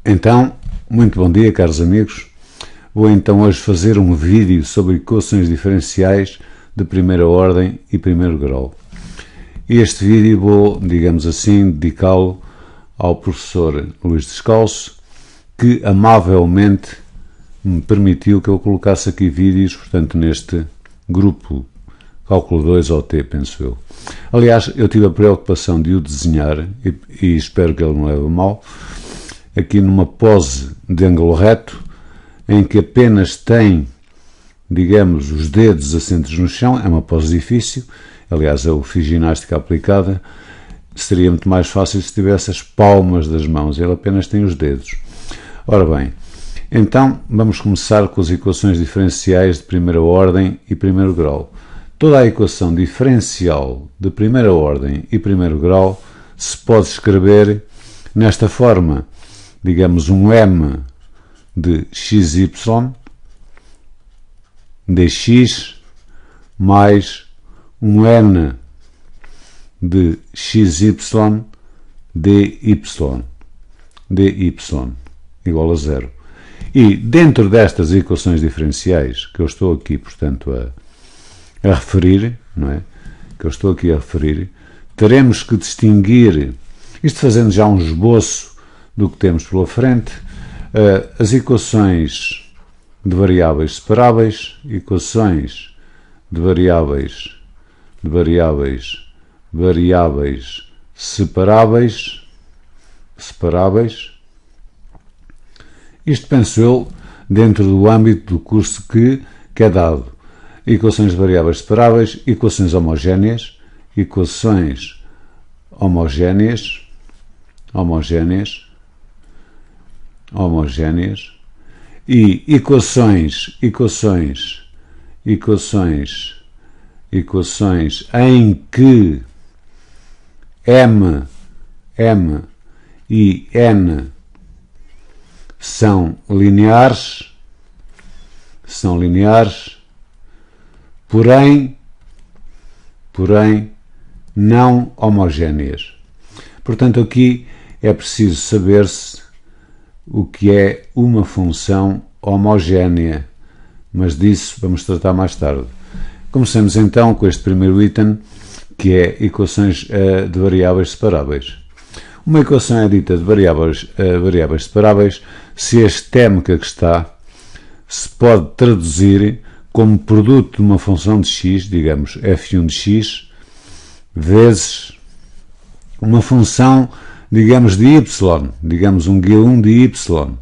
Então, muito bom dia, caros amigos. Vou então hoje fazer um vídeo sobre equações diferenciais de primeira ordem e primeiro grau. Este vídeo vou, digamos assim, dedicá-lo ao professor Luís Descalço, que amavelmente me permitiu que eu colocasse aqui vídeos, portanto, neste grupo Cálculo 2 OT, penso eu. Aliás, eu tive a preocupação de o desenhar, e espero que ele não leve a mal, aqui numa pose de ângulo reto, em que apenas tem, digamos, os dedos assentes no chão. É uma pose difícil, aliás, eu fiz ginástica aplicada, seria muito mais fácil se tivesse as palmas das mãos, ele apenas tem os dedos. Ora bem, então vamos começar com as equações diferenciais de primeira ordem e primeiro grau. Toda a equação diferencial de primeira ordem e primeiro grau se pode escrever nesta forma, digamos, um m de xy dx mais um n de xy dy igual a zero. E dentro destas equações diferenciais que eu estou aqui, portanto, a referir, não é? Que eu estou aqui a referir, teremos que distinguir, isto fazendo já um esboço do que temos pela frente, as equações de variáveis separáveis, equações de variáveis separáveis. Isto penso eu dentro do âmbito do curso que é dado. Equações de variáveis separáveis, equações homogéneas e equações em que m e n são lineares, porém não homogéneas. Portanto, aqui é preciso saber-se o que é uma função homogénea, mas disso vamos tratar mais tarde. Comecemos então com este primeiro item, que é equações de variáveis separáveis. Uma equação é dita de variáveis separáveis se este m que aqui está se pode traduzir como produto de uma função de x, digamos f1 de x, vezes uma função, digamos, de y, digamos um g1 de y,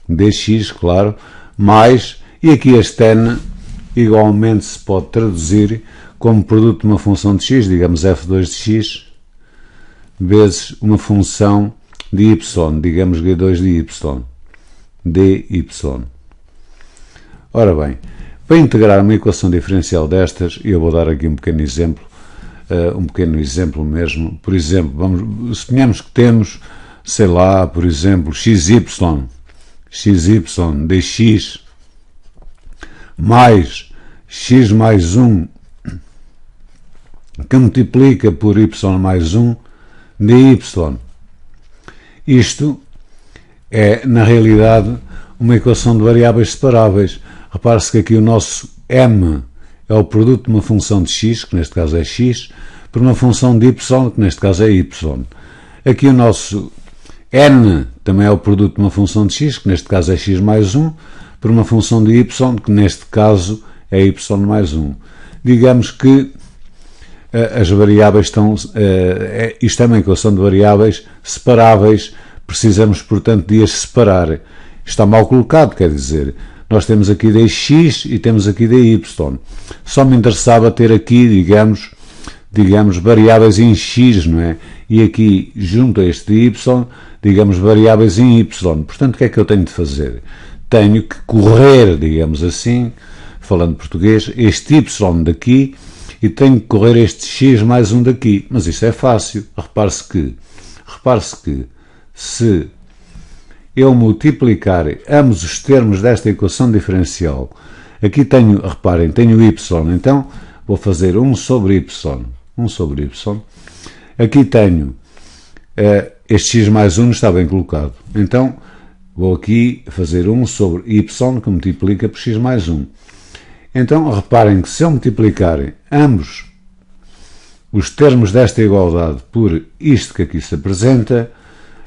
dx, claro, mais, e aqui este n igualmente se pode traduzir como produto de uma função de x, digamos f2 de x, vezes uma função de y, digamos g2 de y, dy. Ora bem, para integrar uma equação diferencial destas, eu vou dar aqui um pequeno exemplo mesmo. Por exemplo, suponhamos que temos, sei lá, por exemplo, xy dx mais x mais 1 que multiplica por y mais 1 dy. Isto é, na realidade, uma equação de variáveis separáveis. Repare-se que aqui o nosso m é o produto de uma função de x, que neste caso é x, por uma função de y, que neste caso é y. Aqui o nosso n também é o produto de uma função de x, que neste caso é x mais 1, por uma função de y, que neste caso é y mais 1. Digamos que as variáveis estão... isto é uma equação de variáveis separáveis, precisamos, portanto, de as separar. Está mal colocado, quer dizer, nós temos aqui dx e temos aqui dy. Só me interessava ter aqui, digamos, variáveis em x, não é? E aqui, junto a este y, digamos, variáveis em y. Portanto, o que é que eu tenho de fazer? Tenho que correr, digamos assim, falando português, este y daqui, e tenho que correr este x mais 1 daqui. Mas isso é fácil. Repare-se que se eu multiplicar ambos os termos desta equação diferencial, aqui tenho, reparem, tenho y, então vou fazer 1 sobre y. Aqui tenho este x mais 1 está bem colocado. Então, vou aqui fazer 1 sobre y, que multiplica por x mais 1. Então, reparem que se eu multiplicar ambos os termos desta igualdade por isto que aqui se apresenta,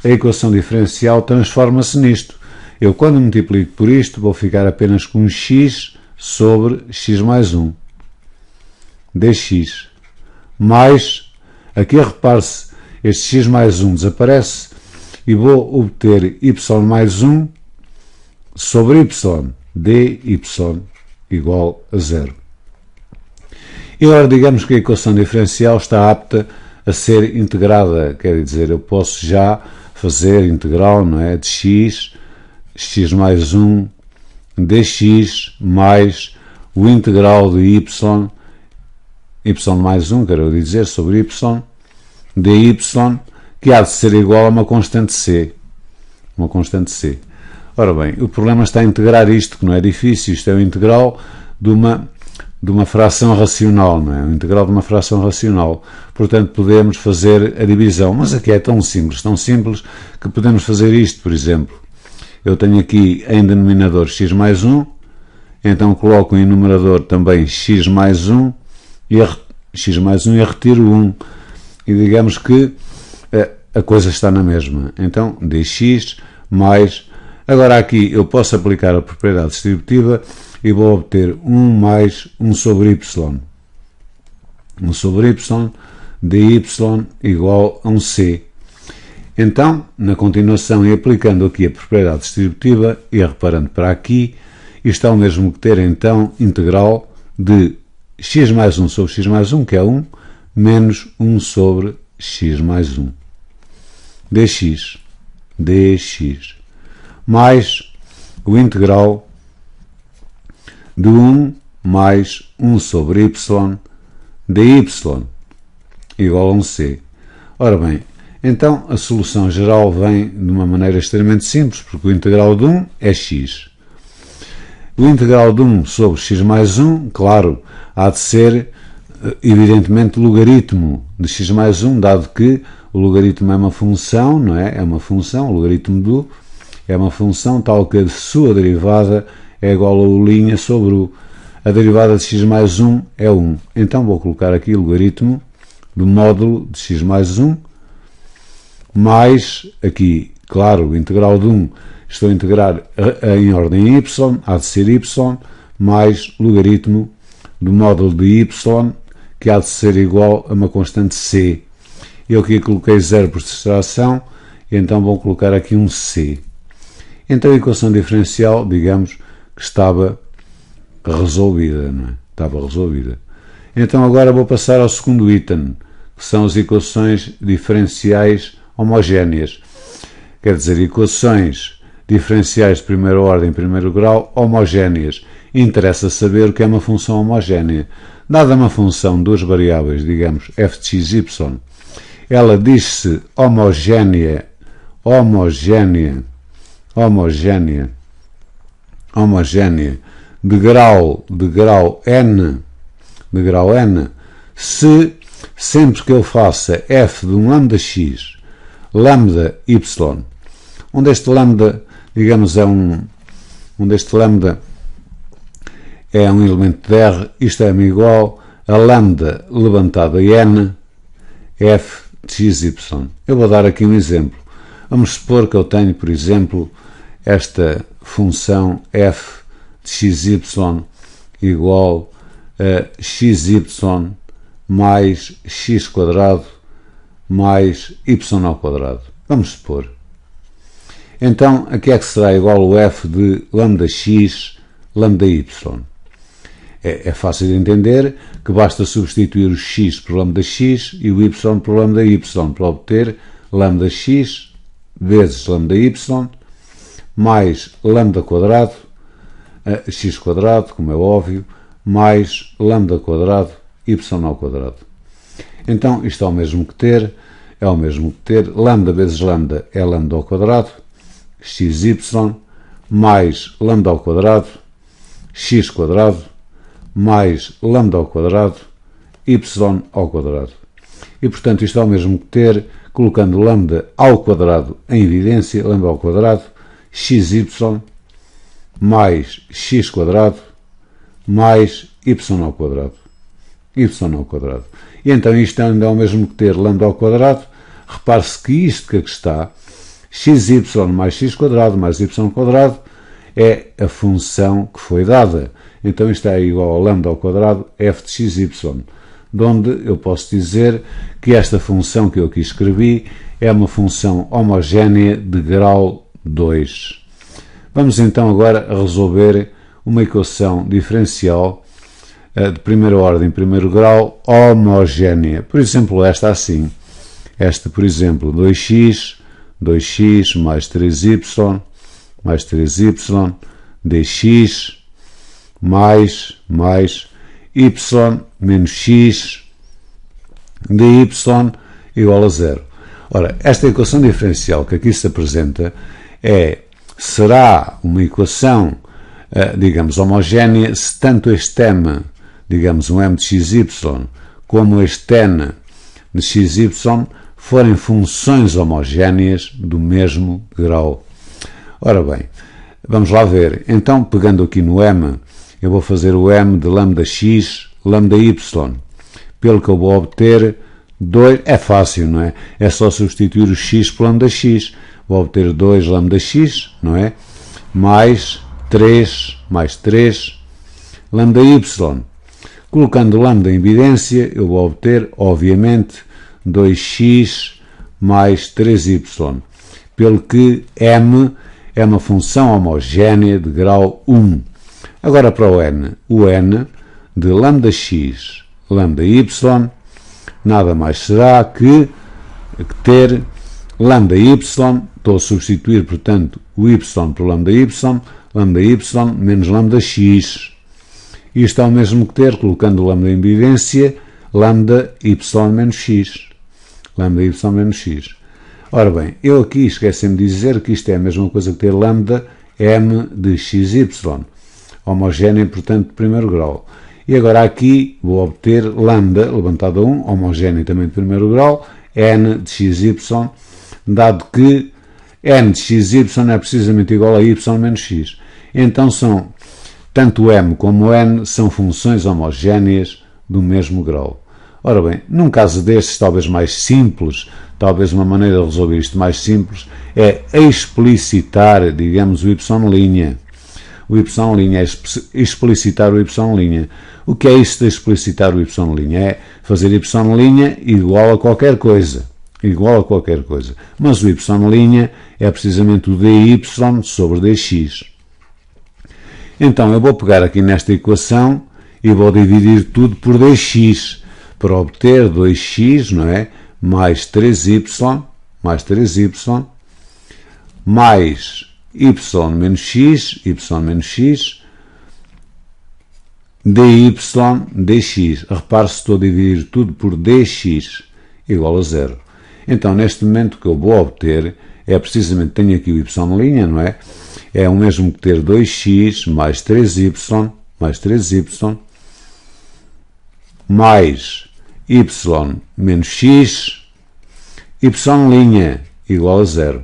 a equação diferencial transforma-se nisto. Eu, quando multiplico por isto, vou ficar apenas com x sobre x mais 1, dx, mais, aqui repare-se, este x mais 1 desaparece e vou obter y mais 1 sobre y, dy igual a 0. E agora digamos que a equação diferencial está apta a ser integrada, quer dizer, eu posso já fazer integral, não é, de x mais 1 dx mais o integral de y mais 1, quero dizer, sobre y, dy, que há de ser igual a uma constante c. Uma constante c. Ora bem, o problema está em integrar isto, que não é difícil, isto é o integral de uma fração racional, não é? O integral de uma fração racional. Portanto, podemos fazer a divisão, mas aqui é tão simples que podemos fazer isto, por exemplo. Eu tenho aqui em denominador x mais 1, então coloco em numerador também x mais 1 e retiro 1. E digamos que a coisa está na mesma. Então, dx mais... Agora aqui eu posso aplicar a propriedade distributiva e vou obter 1 mais 1 sobre y. 1 sobre y, dy igual a 1c. Então, na continuação e aplicando aqui a propriedade distributiva e reparando para aqui, isto é o mesmo que ter então integral de x mais 1 sobre x mais 1, que é 1, menos 1 sobre x mais 1. dx, mais o integral de 1 mais 1 sobre y dy igual a 1c. Ora bem, então a solução geral vem de uma maneira extremamente simples, porque o integral de 1 é x. O integral de 1 sobre x mais 1, claro, há de ser evidentemente logaritmo de x mais 1, dado que o logaritmo é uma função, não é? É uma função, o logaritmo do é uma função tal que a sua derivada é igual a u' sobre u. A derivada de x mais 1 é 1. Então vou colocar aqui o logaritmo do módulo de x mais 1, mais aqui, claro, o integral de 1, estou a integrar em ordem y, há de ser y, mais logaritmo do módulo de y, que há de ser igual a uma constante c. Eu aqui coloquei 0 por subtração, e então vou colocar aqui um c. Então a equação diferencial, digamos, que estava resolvida, não é? Estava resolvida. Então agora vou passar ao segundo item, que são as equações diferenciais homogéneas. Quer dizer, equações diferenciais de primeira ordem, primeiro grau, homogéneas. Interessa saber o que é uma função homogénea. Dada uma função de duas variáveis, digamos, f de x, y, ela diz-se homogénea de grau n, se sempre que eu faça f de um lambda x, lambda y, onde este lambda, digamos, onde este lambda é um elemento de R, isto é igual a lambda levantado a n, f de x, y. Eu vou dar aqui um exemplo. Vamos supor que eu tenho, por exemplo, esta função f de xy igual a xy mais x quadrado mais y ao quadrado. Vamos supor. Então, a que é que será igual o f de lambda x, lambda y? É fácil de entender que basta substituir o x por lambda x e o y por lambda y para obter lambda x vezes lambda y mais lambda quadrado, x quadrado, como é óbvio, mais lambda quadrado, y ao quadrado. Então, isto é o mesmo que ter, lambda vezes lambda é lambda ao quadrado, xy, mais lambda ao quadrado, x quadrado, mais lambda ao quadrado, y ao quadrado. E, portanto, isto é o mesmo que ter colocando lambda ao quadrado em evidência, lambda ao quadrado, xy mais x quadrado mais y ao quadrado. Y ao quadrado. E então isto ainda é o mesmo que ter lambda ao quadrado. Repare-se que isto que aqui está, xy mais x quadrado mais y quadrado, é a função que foi dada. Então isto é igual a lambda ao quadrado f de xy, de onde eu posso dizer que esta função que eu aqui escrevi é uma função homogénea de grau 2. Vamos então agora resolver uma equação diferencial de primeira ordem, primeiro grau, homogénea. Por exemplo, esta assim. Esta, por exemplo, 2x mais 3y dx mais y menos x dy igual a 0. Ora, esta equação diferencial que aqui se apresenta será uma equação, digamos, homogénea se tanto este m, digamos, um m de xy, como este n de xy forem funções homogéneas do mesmo grau. Ora bem, vamos lá ver. Então, pegando aqui no m, eu vou fazer o m de lambda x, lambda y, pelo que eu vou obter 2, é fácil, não é? É só substituir o x por lambda x. Vou obter 2 lambda x, não é? Mais 3 lambda y. Colocando lambda em evidência, eu vou obter, obviamente, 2x mais 3y, pelo que m é uma função homogénea de grau 1. Agora para o n de lambda x, lambda y, nada mais será que ter lambda y, estou a substituir, portanto, o y por lambda y menos lambda x. Isto é o mesmo que ter, colocando lambda em evidência, lambda y menos x. Lambda y menos x. Ora bem, eu aqui esqueci-me de dizer que isto é a mesma coisa que ter lambda m de xy, homogénea, portanto, de primeiro grau. E agora aqui vou obter lambda, levantado a 1, homogénea também de primeiro grau, n de xy, dado que n de xy é precisamente igual a y menos x. Então tanto m como n são funções homogéneas do mesmo grau. Ora bem, num caso destes, talvez mais simples, talvez uma maneira de resolver isto mais simples, é explicitar, digamos, o y'. O y' é explicitar o y'. O que é isso de explicitar o y'? É fazer y' igual a qualquer coisa. Igual a qualquer coisa. Mas o y' é precisamente o dy sobre dx. Então, eu vou pegar aqui nesta equação e vou dividir tudo por dx, para obter 2x, não é? Mais 3y, mais y menos x, dy dx. Repare-se, estou a dividir tudo por dx igual a 0. Então, neste momento, o que eu vou obter é precisamente, tenho aqui o y', não é? É o mesmo que ter 2x mais 3y mais y menos x, y' igual a 0.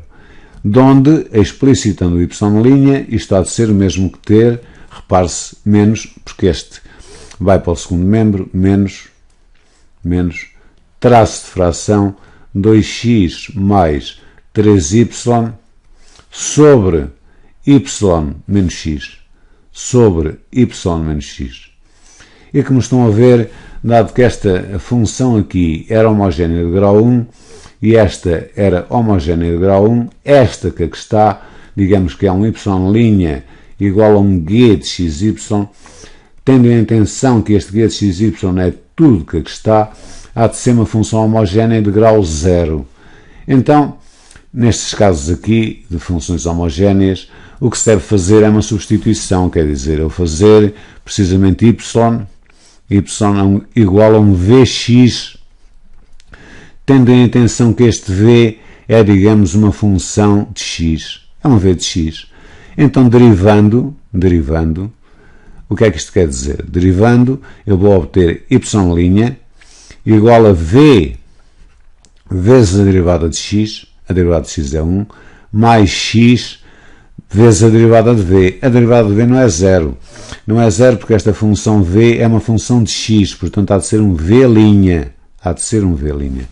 De onde, explicitando o y', isto há de ser o mesmo que ter, repare-se, menos, porque este vai para o segundo membro, menos, traço de fração, 2x mais 3y sobre y menos x. E como estão a ver, dado que esta função aqui era homogénea de grau 1 e esta era homogénea de grau 1, esta que aqui está, digamos que é um y' igual a um g de xy, tendo em atenção que este g de xy é tudo que aqui está, há de ser uma função homogénea de grau 0. Então, nestes casos aqui, de funções homogéneas, o que se deve fazer é uma substituição, quer dizer, eu fazer precisamente y igual a um vx, tendo em atenção que este v é, digamos, uma função de x. É um v de x. Então, derivando, o que é que isto quer dizer? Derivando, eu vou obter y' igual a v vezes a derivada de x é 1, mais x vezes a derivada de v. A derivada de v não é 0. Não é 0 porque esta função v é uma função de x, portanto há de ser um v'. Há de ser um v'.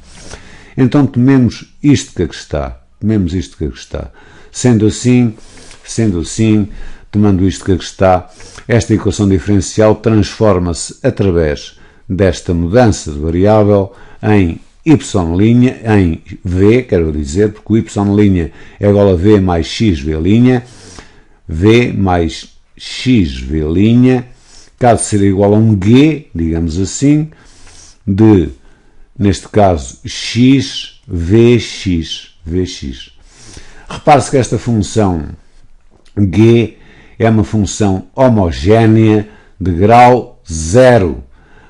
Então tomemos isto que aqui está. Sendo assim, tomando isto que aqui está, esta equação diferencial transforma-se através desta mudança de variável em y', em v, quero dizer, porque o y' é igual a v mais xv', v mais xv', que há de ser igual a um g, digamos assim, de, neste caso, x, vx. Repare-se que esta função g é uma função homogénea de grau 0.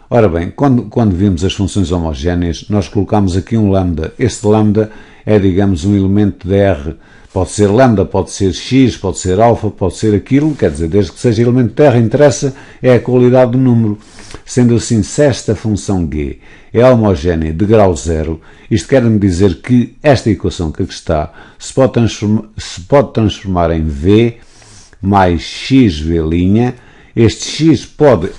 Ora bem, quando vimos as funções homogéneas, nós colocamos aqui um lambda. Este lambda é, digamos, um elemento de R. Pode ser lambda, pode ser x, pode ser alfa, pode ser aquilo, quer dizer, desde que seja elemento de R, interessa é a qualidade do número. Sendo assim, se esta função g é homogénea de grau 0, isto quer-me dizer que esta equação que aqui está se pode transformar em v mais xv'. Este x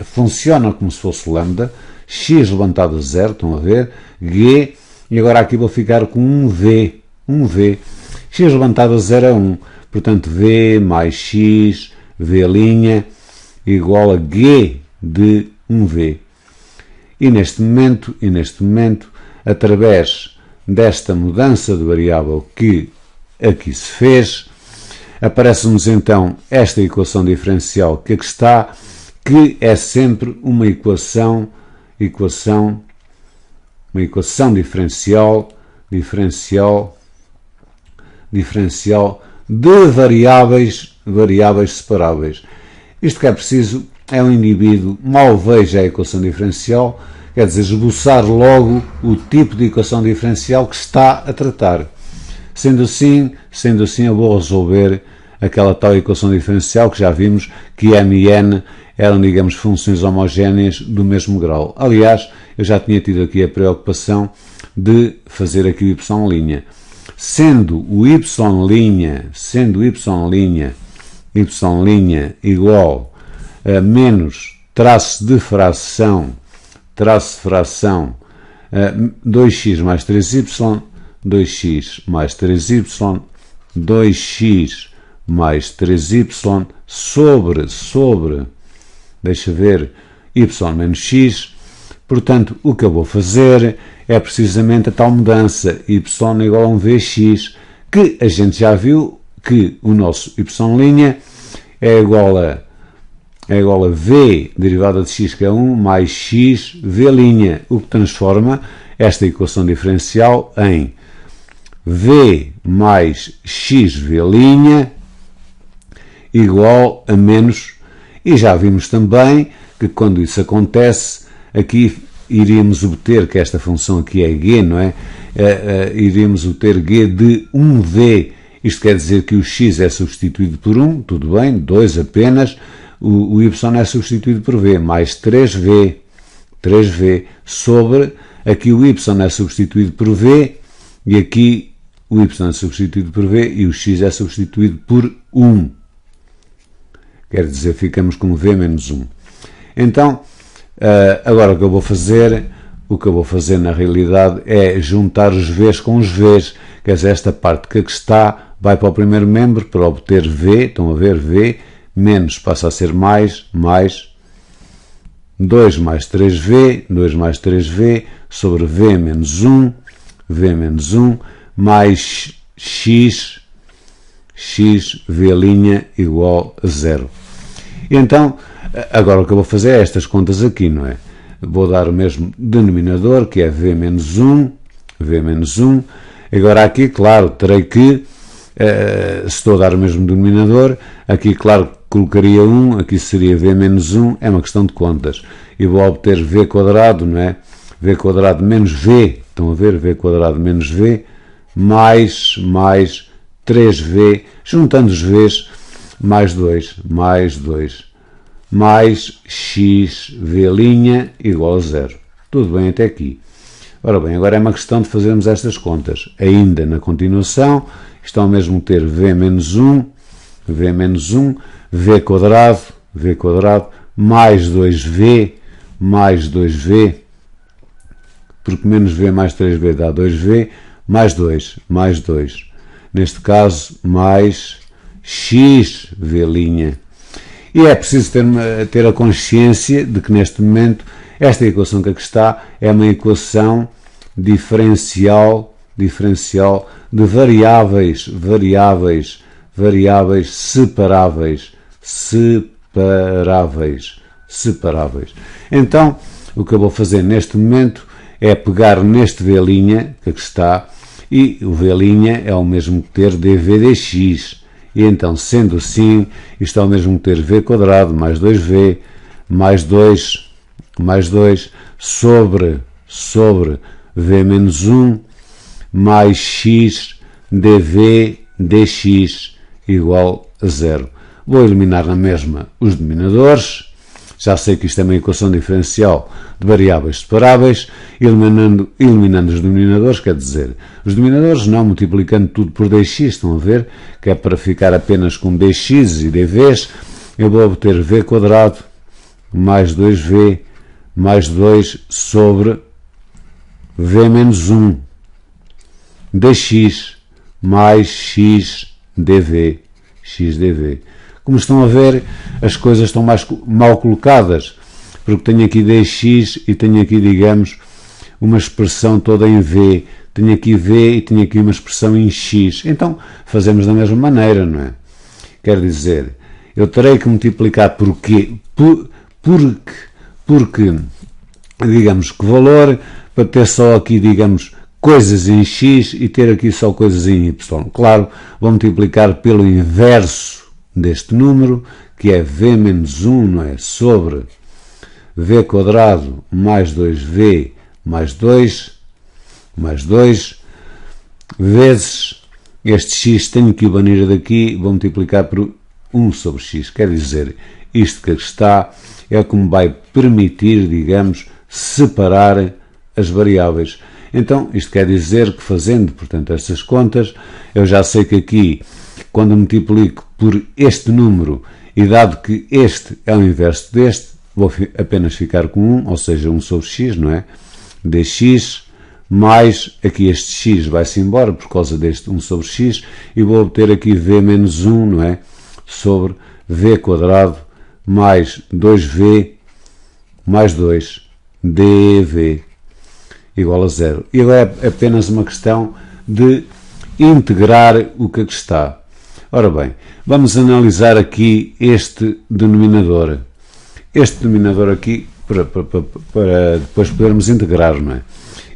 funciona como se fosse lambda, x levantado a 0, estão a ver, g, e agora aqui vou ficar com um v, x levantado a 0 é 1, portanto v mais x, v' igual a g de 1v. E neste momento, através desta mudança de variável que aqui se fez, aparece-nos então esta equação diferencial que aqui está, que é sempre uma equação diferencial de variáveis separáveis. Isto que é preciso é um indivíduo mal veja a equação diferencial, quer dizer, esboçar logo o tipo de equação diferencial que está a tratar. Sendo assim, eu vou resolver aquela tal equação diferencial que já vimos que m e n eram, digamos, funções homogéneas do mesmo grau. Aliás, eu já tinha tido aqui a preocupação de fazer aqui o y'. Sendo o y' igual a menos traço de fração 2x mais 3y, 2x mais 3y, 2x mais 3y sobre, deixa ver, y menos x. Portanto, o que eu vou fazer é precisamente a tal mudança, y igual a um vx, que a gente já viu que o nosso y' é igual a v derivada de x, que é 1, mais x, v', o que transforma esta equação diferencial em v mais xv' igual a menos, e já vimos também que quando isso acontece, aqui iríamos obter, que esta função aqui é g, não é? Iríamos obter g de 1v, isto quer dizer que o x é substituído por 1, tudo bem, 2 apenas, o y é substituído por v, mais 3v, sobre, aqui o y é substituído por v, e aqui o y é substituído por v, e o x é substituído por 1. Quer dizer, ficamos com v menos 1. Então, agora o que eu vou fazer na realidade é juntar os v's com os v's, quer dizer, esta parte que aqui está vai para o primeiro membro para obter v, estão a ver, v, menos passa a ser mais 2 mais 3v, sobre v menos 1, mais x, v' igual a 0. E então, agora o que eu vou fazer é estas contas aqui, não é? Vou dar o mesmo denominador, que é v menos 1. Agora aqui, claro, terei que, se estou a dar o mesmo denominador, aqui, claro, colocaria 1, aqui seria v menos 1, é uma questão de contas. E vou obter v quadrado, não é? V quadrado menos v, estão a ver? V quadrado menos v, mais 3v, juntando os v's, mais 2, mais x, v' igual a 0. Tudo bem até aqui. Ora bem, agora é uma questão de fazermos estas contas. Ainda na continuação, isto ao mesmo ter v menos 1, v quadrado, mais 2v, porque menos v mais 3v dá 2v, mais 2. Neste caso, mais xv'. E é preciso ter a consciência de que neste momento esta equação que aqui está é uma equação diferencial de variáveis separáveis. Então, o que eu vou fazer neste momento é pegar neste v' que aqui está, e o v' é o mesmo que ter dv dx. E então, sendo assim, isto é o mesmo que ter v quadrado mais 2v mais 2 sobre v menos 1 mais x dv dx igual a 0. Vou eliminar na mesma os denominadores. Já sei que isto é uma equação diferencial de variáveis separáveis. Eliminando os denominadores, quer dizer, os denominadores não multiplicando tudo por dx, estão a ver, que é para ficar apenas com dx e dv's, eu vou obter v quadrado mais 2v mais 2 sobre v menos 1 dx mais x dv. Como estão a ver, as coisas estão mais mal colocadas, porque tenho aqui dx e tenho aqui, digamos, uma expressão toda em v. Tenho aqui v e tenho aqui uma expressão em x. Então, fazemos da mesma maneira, não é? Quer dizer, eu terei que multiplicar por quê? Porque, digamos, que valor, para ter só aqui, digamos, coisas em x e ter aqui só coisas em y. Claro, vou multiplicar pelo inverso deste número, que é v menos 1, não é? Sobre v quadrado mais 2v mais 2 vezes este x, tenho que o banir daqui, vou multiplicar por 1 sobre x. Quer dizer, isto que aqui está é o que me vai permitir, digamos, separar as variáveis. Então, isto quer dizer que fazendo, portanto, estas contas, eu já sei que aqui, quando multiplico por este número, e dado que este é o inverso deste, vou apenas ficar com 1, ou seja, 1 sobre x, não é? Dx, mais aqui este x vai-se embora por causa deste 1 sobre x, e vou obter aqui v menos 1, não é? Sobre v quadrado mais 2v mais 2 dv igual a 0. E agora é apenas uma questão de integrar o que aqui está. Ora bem, vamos analisar aqui este denominador. Este denominador aqui, para depois podermos integrar, não é?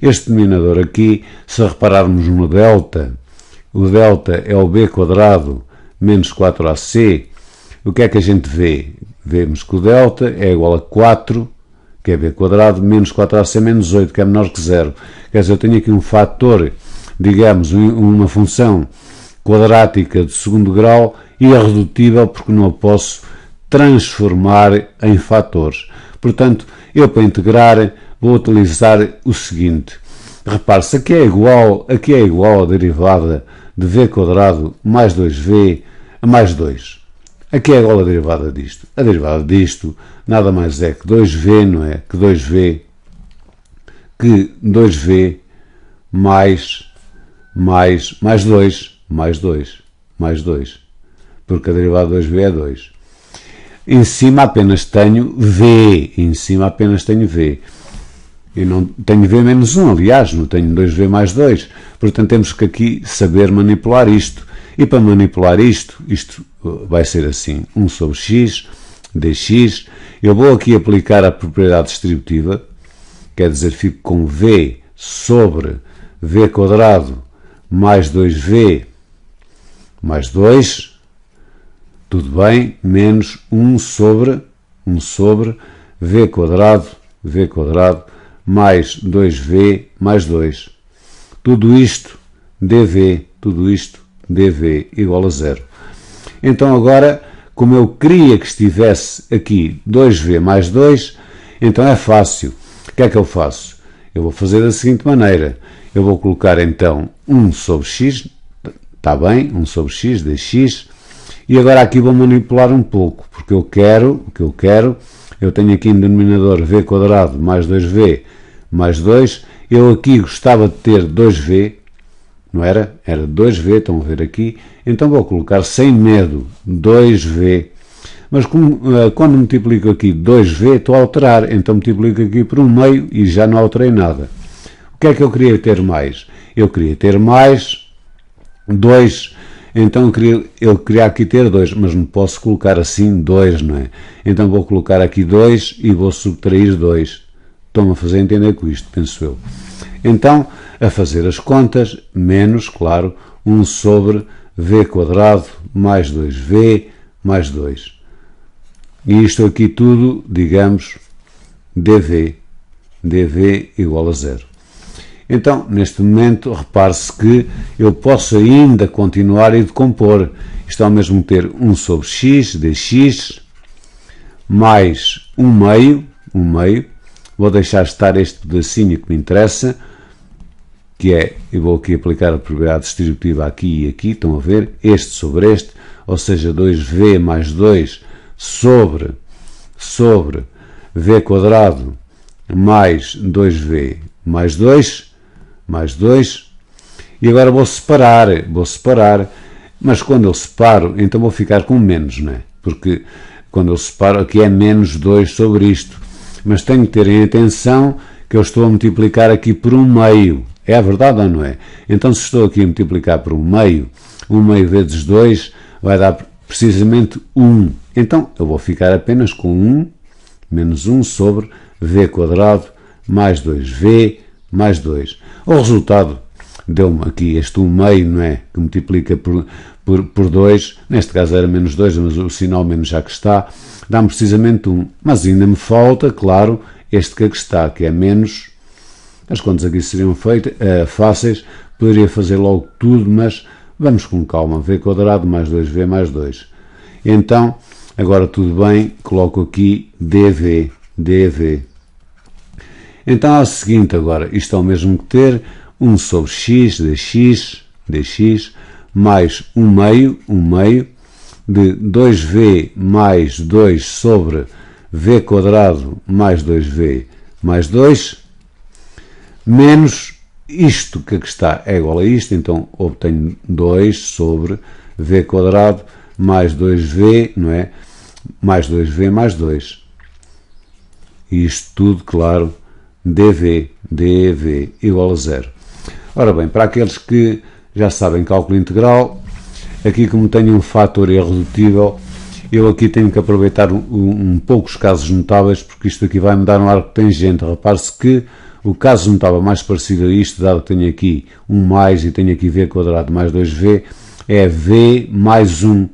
Este denominador aqui, se repararmos no delta, o delta é o b quadrado menos 4ac, o que é que a gente vê? Vemos que o delta é igual a 4, que é b quadrado, menos 4ac menos 8, que é menor que 0. Quer dizer, eu tenho aqui um fator, digamos, uma função quadrática de segundo grau irredutível, porque não a posso transformar em fatores. Portanto, eu para integrar vou utilizar o seguinte. Repare-se, aqui é igual a derivada de v quadrado mais 2v a mais 2. Aqui é igual a derivada disto. A derivada disto nada mais é que 2v, não é? Que 2v mais 2. Porque a derivada de 2v é 2. Em cima apenas tenho v. Eu não tenho v menos 1, aliás, não tenho 2v mais 2. Portanto, temos que aqui saber manipular isto. E para manipular isto vai ser assim, 1 sobre x, dx. Eu vou aqui aplicar a propriedade distributiva, quer dizer, fico com v sobre v quadrado mais 2v mais 2, tudo bem, menos 1 sobre v quadrado mais 2v mais 2. Tudo isto dv igual a 0. Então agora, como eu queria que estivesse aqui 2v mais 2, então é fácil. O que é que eu faço? eu vou fazer da seguinte maneira, eu vou colocar então 1 sobre x, está bem, 1 sobre x, dx, e agora aqui vou manipular um pouco, porque o que eu quero, eu tenho aqui em denominador v quadrado mais 2v mais 2, eu aqui gostava de ter 2v, não era? Era 2v, estão a ver aqui, então vou colocar sem medo 2v, mas quando multiplico aqui 2v estou a alterar, então multiplico aqui por 1 meio e já não alterei nada. O que é que eu queria ter mais? Eu queria ter mais 2, então eu queria aqui ter 2, mas não posso colocar assim 2, não é? Então vou colocar aqui 2 e vou subtrair 2. Estão-me a fazer entender com isto, penso eu. Então, a fazer as contas, menos, claro, 1 sobre v quadrado mais 2v mais 2. E isto aqui tudo, digamos, dv igual a 0. Então, neste momento, repare-se que eu posso ainda continuar e decompor. Isto ao mesmo ter 1 sobre x, dx, mais 1 meio, vou deixar estar este pedacinho que me interessa, que é, eu vou aqui aplicar a probabilidade distributiva aqui e aqui, estão a ver, este sobre este, ou seja, 2v mais 2 sobre v quadrado mais 2v mais 2, e agora vou separar, mas quando eu separo, então vou ficar com menos, não é? Porque quando eu separo, aqui é menos 2 sobre isto, mas tenho que ter em atenção que eu estou a multiplicar aqui por 1 meio, é a verdade ou não é? Então se estou aqui a multiplicar por 1 meio vezes 2 vai dar precisamente 1, então eu vou ficar apenas com 1, menos 1 sobre v quadrado mais 2v mais 2. O resultado deu-me aqui este 1 meio, não é? Que multiplica por 2, neste caso era menos 2, mas o sinal menos já que está, dá-me precisamente 1. Mas ainda me falta, claro, este que aqui está, que é menos. As contas aqui seriam fáceis, poderia fazer logo tudo, mas vamos com calma. V quadrado mais 2v mais 2. Então, agora tudo bem, coloco aqui dv. Então é o seguinte agora, isto é o mesmo que ter 1 sobre x, dx, mais 1 meio, de 2v mais 2 sobre v quadrado mais 2v mais 2, menos isto que aqui está é igual a isto, então obtenho 2 sobre v quadrado mais 2v, não é? Mais 2v mais 2. E isto tudo, claro, dv igual a 0. Ora bem, para aqueles que já sabem cálculo integral, aqui como tenho um fator irredutível, eu aqui tenho que aproveitar um pouco os casos notáveis, porque isto aqui vai me dar um arco tangente. Repare-se que o caso notável mais parecido a isto, dado que tenho aqui 1 mais e tenho aqui v quadrado mais 2v, é v mais 1.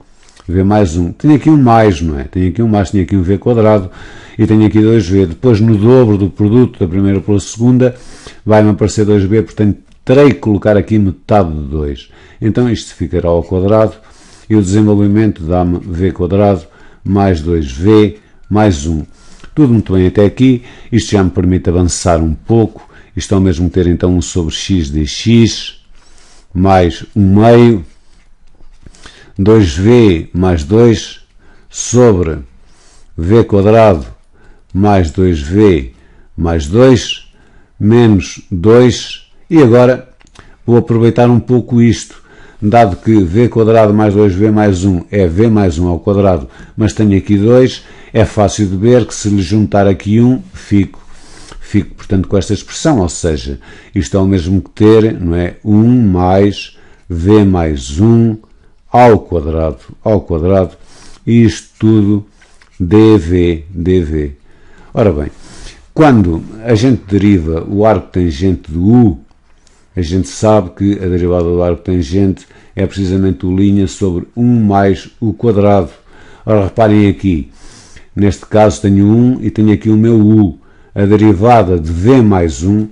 Tenho aqui um mais, não é? Tenho aqui um mais, tenho aqui um v quadrado e tenho aqui 2v. Depois, no dobro do produto da primeira pela segunda, vai-me aparecer 2b, portanto, terei que colocar aqui metade de 2. Então, isto ficará ao quadrado e o desenvolvimento dá-me v quadrado mais 2v mais 1. Tudo muito bem até aqui. Isto já me permite avançar um pouco. Isto é o mesmo ter, então, 1 sobre x dx mais 1 meio, 2v mais 2 sobre v quadrado mais 2v mais 2 menos 2, e agora vou aproveitar um pouco isto, dado que v quadrado mais 2v mais 1 é v mais 1 ao quadrado, mas tenho aqui 2, é fácil de ver que se lhe juntar aqui 1, fico portanto com esta expressão, ou seja, isto é o mesmo que ter, não é? 1 mais v mais 1 ao quadrado, e isto tudo dv. Ora bem, quando a gente deriva o arco tangente do u, a gente sabe que a derivada do arco tangente é precisamente o linha sobre 1 mais o quadrado. Ora, reparem aqui, neste caso tenho 1 e tenho aqui o meu u. A derivada de v mais 1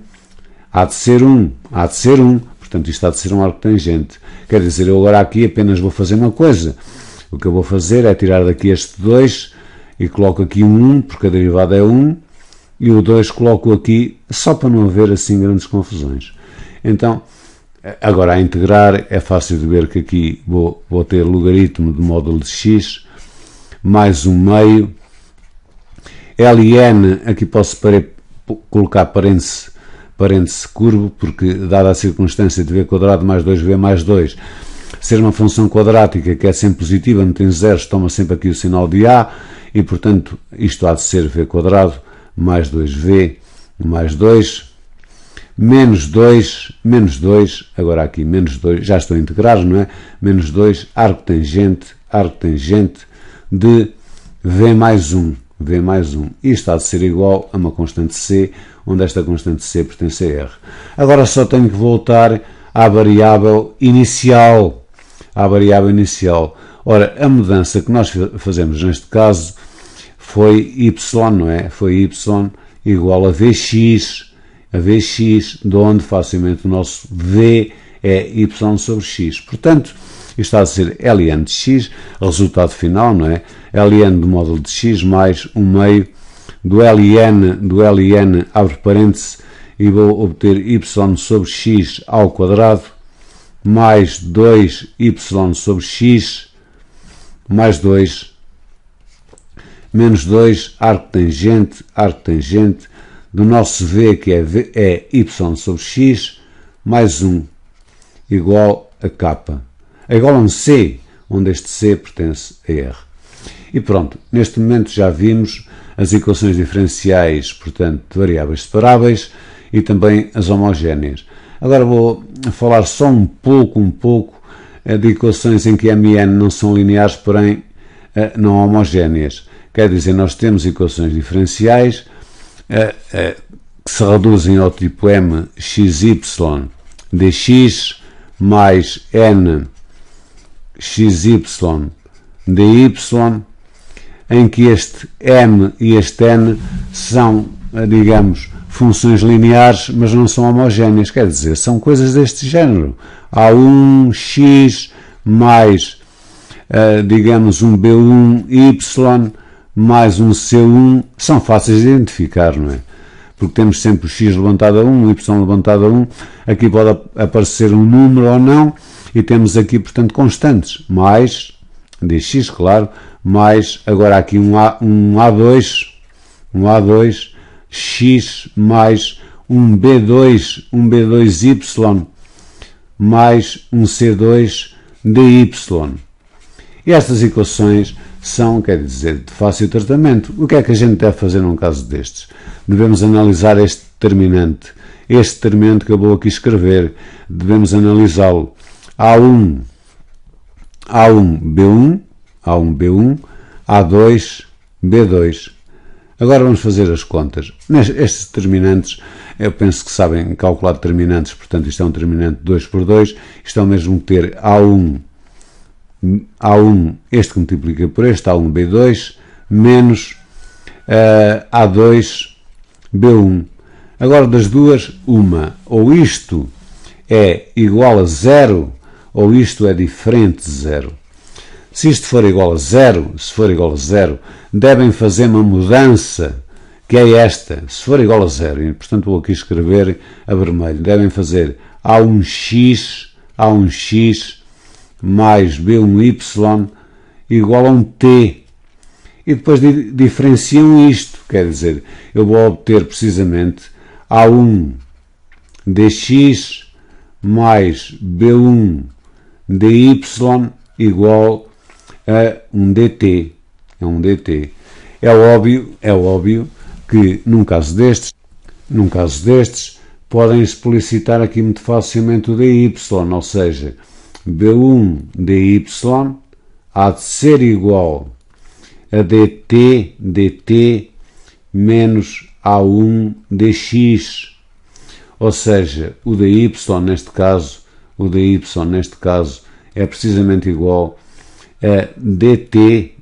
há de ser 1, portanto isto há de ser um arco tangente. Quer dizer, eu agora aqui apenas vou fazer uma coisa. O que eu vou fazer é tirar daqui este 2 e coloco aqui um 1, porque a derivada é 1, e o 2 coloco aqui só para não haver assim grandes confusões. Então, agora a integrar é fácil de ver que aqui vou ter logaritmo do módulo de x mais 1 meio. Ln, aqui posso colocar parêntese curvo, porque dada a circunstância de v quadrado mais 2v mais 2 ser uma função quadrática que é sempre positiva, não tem zeros, toma sempre aqui o sinal de a, e portanto isto há de ser v quadrado mais 2v mais 2 menos 2, agora aqui menos 2, já estou a integrar, não é? Menos 2, arco tangente de v mais 1. Isto há de ser igual a uma constante c, onde esta constante c pertence a r. Agora só tenho que voltar à variável inicial. Ora, a mudança que nós fazemos neste caso foi y, não é? Foi y igual a vx, de onde facilmente o nosso v é y sobre x. Portanto, isto há de ser Ln de x, resultado final, não é? Ln do módulo de x mais 1 meio do Ln, abre parênteses, e vou obter y sobre x ao quadrado, mais 2y sobre x, mais 2, menos 2, arco tangente, do nosso v, que é y sobre x, mais 1, igual a k. É igual a um c, onde este c pertence a r. E pronto, neste momento já vimos as equações diferenciais, portanto, de variáveis separáveis e também as homogéneas. Agora vou falar só um pouco de equações em que m e n não são lineares, porém não homogéneas. Quer dizer, nós temos equações diferenciais que se reduzem ao tipo m xy dx mais n xy dy, em que este m e este n são, digamos, funções lineares, mas não são homogéneas, quer dizer, são coisas deste género. Há um x mais, digamos, um b1y mais um c1, são fáceis de identificar, não é? Porque temos sempre o x levantado a 1, o y levantado a 1, aqui pode aparecer um número ou não, e temos aqui, portanto, constantes, mais dx, claro, mais, agora aqui um A2, x mais um B2y mais um C2 dy. E estas equações são, quer dizer, de fácil tratamento. O que é que a gente deve fazer num caso destes? Devemos analisar este determinante que eu vou aqui escrever, devemos analisá-lo. A1, B1, A2, B2. Agora vamos fazer as contas. Estes determinantes, eu penso que sabem calcular determinantes, portanto isto é um determinante 2 por 2, isto é o mesmo que ter A1, este que multiplica por este, A1, B2, menos A2, B1. Agora das duas, uma, ou isto é igual a 0, ou isto é diferente de 0. Se isto for igual a 0, devem fazer uma mudança, que é esta. Se for igual a 0, e portanto vou aqui escrever a vermelho, devem fazer A1x mais B1y igual a um t. E depois diferenciam isto, quer dizer, eu vou obter precisamente A1 dx mais B1 dy igual a um dt. É óbvio que num caso destes podem explicitar aqui muito facilmente o dy, ou seja, B1 dy há de ser igual a dt menos A1 dx, ou seja, o dy neste caso é precisamente igual a dt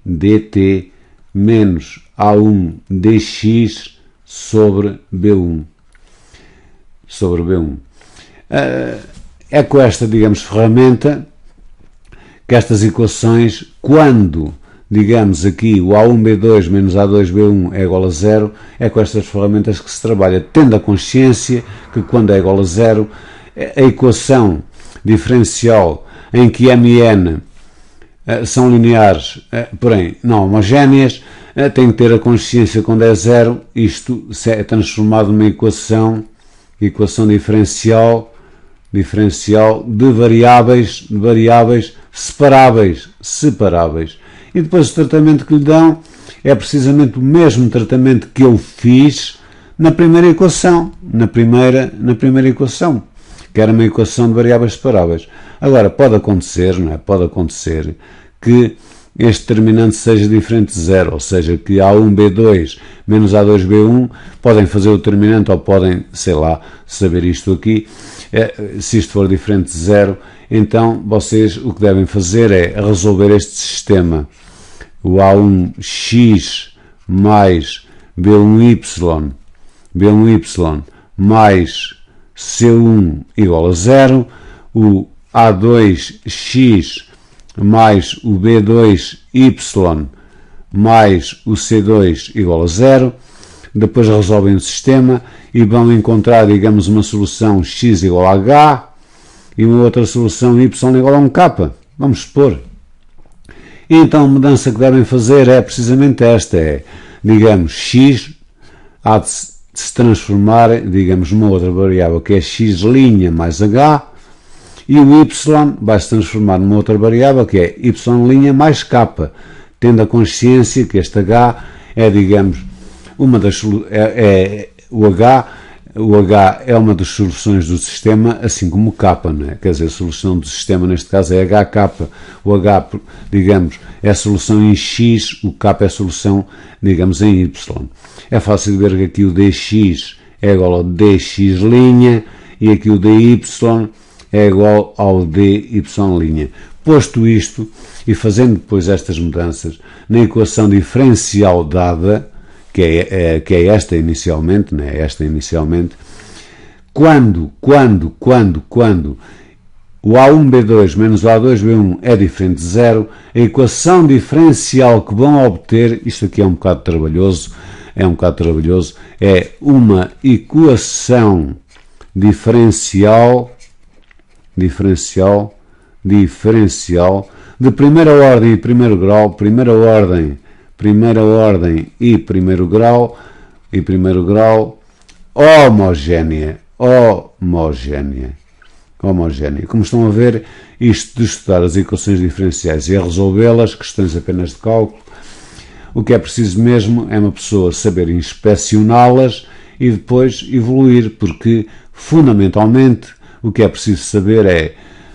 menos A1 dx sobre B1. É com esta, digamos, ferramenta que estas equações, quando digamos aqui, o A1B2 menos A2B1 é igual a 0, é com estas ferramentas que se trabalha, tendo a consciência que quando é igual a 0, a equação diferencial em que M e N são lineares, porém não homogéneas, tem que ter a consciência quando é 0, isto é transformado numa equação diferencial de variáveis separáveis. E depois o tratamento que lhe dão é precisamente o mesmo tratamento que eu fiz na primeira equação, que era uma equação de variáveis separáveis. Agora, pode acontecer que este determinante seja diferente de 0, ou seja, que A1B2 menos A2B1 podem fazer o determinante ou podem, sei lá, saber isto aqui. Se isto for diferente de 0, então vocês o que devem fazer é resolver este sistema. O A1x mais B1y mais C1 igual a 0, o A2x mais o B2y mais o C2 igual a 0, depois resolvem o sistema e vão encontrar, digamos, uma solução x igual a h e uma outra solução y igual a 1k, vamos supor. E então a mudança que devem fazer é precisamente esta, digamos, x há de se transformar, digamos, numa outra variável que é x' mais h, e o y vai se transformar numa outra variável que é y' mais k, tendo a consciência que este h é, digamos, o h é uma das soluções do sistema, assim como o k, não é? Quer dizer, a solução do sistema neste caso é hk, o h, digamos, é a solução em x, o k é a solução, digamos, em y. É fácil de ver que aqui o dx é igual ao dx' e aqui o dy é igual ao dy'. Posto isto e fazendo depois estas mudanças na equação diferencial dada, que é esta inicialmente, né? Quando o A1B2 menos o A2B1 é diferente de 0, a equação diferencial que vão obter, isto aqui é um bocado trabalhoso, é uma equação diferencial de primeira ordem e primeiro grau, primeira ordem e primeiro grau, homogénea. Como estão a ver, isto de estudar as equações diferenciais e a resolvê-las, questões apenas de cálculo, o que é preciso mesmo é uma pessoa saber inspecioná-las e depois evoluir, porque fundamentalmente o que é preciso saber é,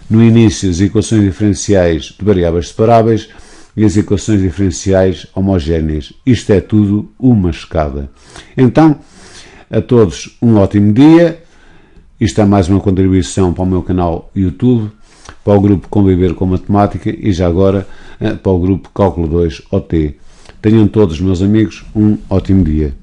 no início, as equações diferenciais de variáveis separáveis e as equações diferenciais homogéneas. Isto é tudo uma escada. Então, a todos um ótimo dia. Isto é mais uma contribuição para o meu canal YouTube, para o grupo Conviver com Matemática e já agora para o grupo Cálculo 2 OT. Tenham todos, meus amigos, um ótimo dia.